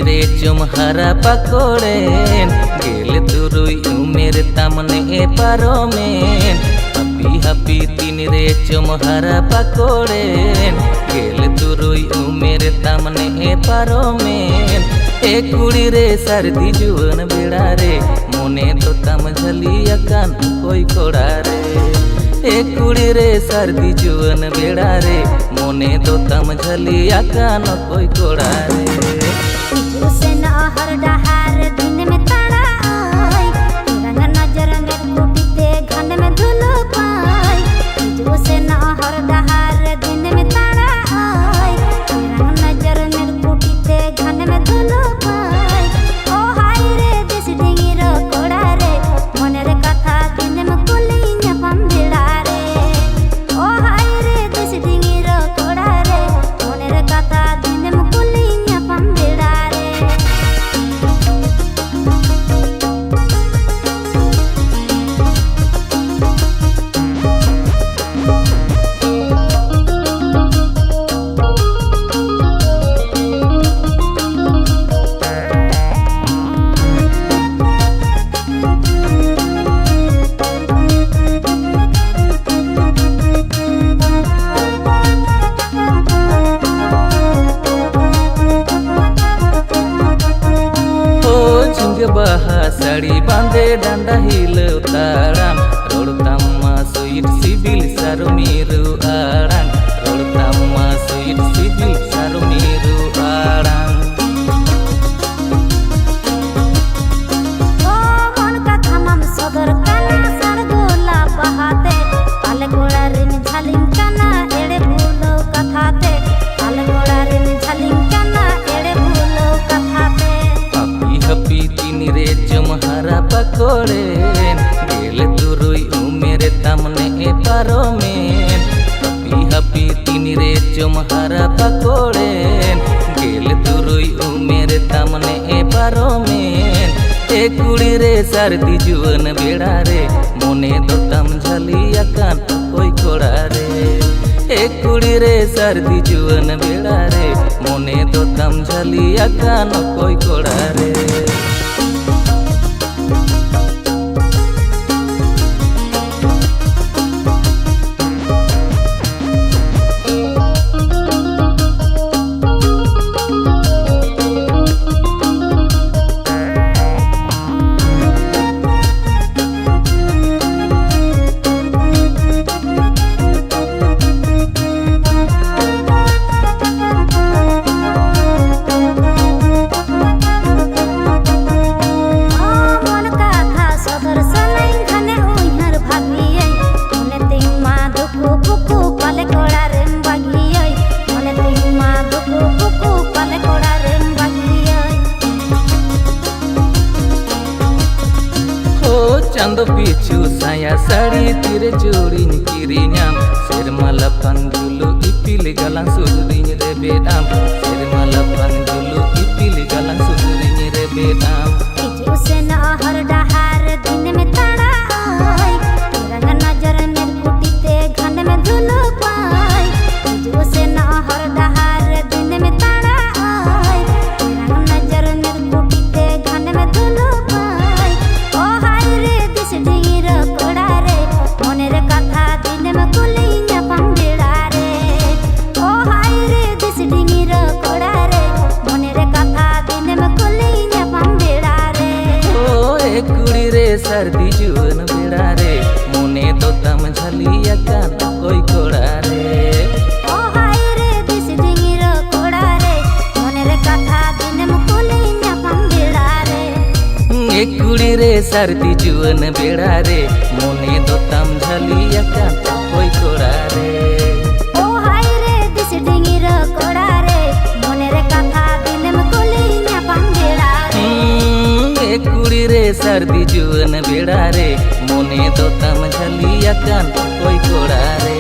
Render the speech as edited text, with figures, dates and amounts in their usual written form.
रे चुम हरा पकोड़ेन गेल तुरुई उमेर तमने ए पारोमेन हपी हपी तीन रे चुम हरा पकोड़ेन गेल तुरुई उमेर तमने ए पारोमेन ए कुड़ी रे सर्दी जुवन बेड़ा रे मोने तो तम झलिया कान कोई कोड़ा रे ए कुड़ी रे सर्दी जुवन बेड़ा रे मोने तो तम झलिया कान कोई कोड़ा रे से न हर डहार दिन में ताड़ा आई रंग नजर में कुटीते घन में धुलो पाई जो से न हर डहार दिन में ताड़ा आई रंग नजर में कुटीते घन में धुलो पाई ओ हाय रे दिस डिंगी रो कोड़ा रे मने रे कथा दिन में कुली न्यापम भिड़ा रे ओ हाय रे दिस डिंगी रो कोड़ा रे मने रे कथा दिन में कुली न्यापम भिड़ा रे बहा साड़ी बांधे डांडा हिल ताड़ाम रोड़तामा सुइट सिबिल सारो मीरू आड़ांग रोड़तामा सुइट सिबिल सारो मीरू आड़ांग ओ मन का थमम सदर काना सर गोला बहाते पाले गोड़ा रिन झलिम काना एड़े भूलो कथाते पाले गोड़ा रिन झलिम काना एड़े भूलो कथाते हपी हपी तीन रे चमहरा पकोड़ेन गेल तुरुई उमेर तमने ए पारोमेन हपी हपी तीन रे चमहरा पकोड़ेन गेल तुरुई उमेर तमने ए पारोमेन ए कुड़ी रे सर्दी जुवन बेड़ा रे मोने दो तम झलिया कान कोई कोड़ा रे ए कुड़ी रे सर्दी जुवन बेड़ा रे मोने दो तम झलिया कान कोई कोड़ा रे चांदो पीछू साया साड़ी तीरे जोड़ीन किरिnyam सेरमाला पंजुलु इपिल गलां सुदरिन रे बेदाम सेरमाला पंजुलु इपिल गलां सुदरिन रे बेदाम जो से न हर डहार दिन में ताड़ा आई रंग नजर में कुटीते घन में धुलो पाई जो से न हर डहार दिन में ताड़ा आई रंग नजर में कुटीते घन में धुलो पाई ओ हाय रे दिस डिंगी रो कोड़ा रे मने रे कथा दिन में कुली न्यापम भिड़ा रे ओ हाय रे दिस डिंगी रो कोड़ा रे मने रे कथा दिन में कुली न्यापम भिड़ा रे ओ ए कुड़ी रे सर्दी जुवन बेड़ा रे मोने तो तम झलिया कान कोई कोड़ा रे ओ हाय रे दिस डिंगी रो कोड़ा रे मने रे कथा दिन में कुली न्यापम भिड़ा रे ए कुड़ी रे सर्दी जुवन बेड़ा रे मोने तो तम झलिया कान कोई कोड़ा रे ओ हाय रे दिस डिंगी रो कोड़ा रे मने रे कथा दिन में कुली न्यापम भिड़ा रे ए कुड़ी रे सर्दी जुवन बेड़ा रे मोने तो तम झलिया कान कोई कोड़ा रे।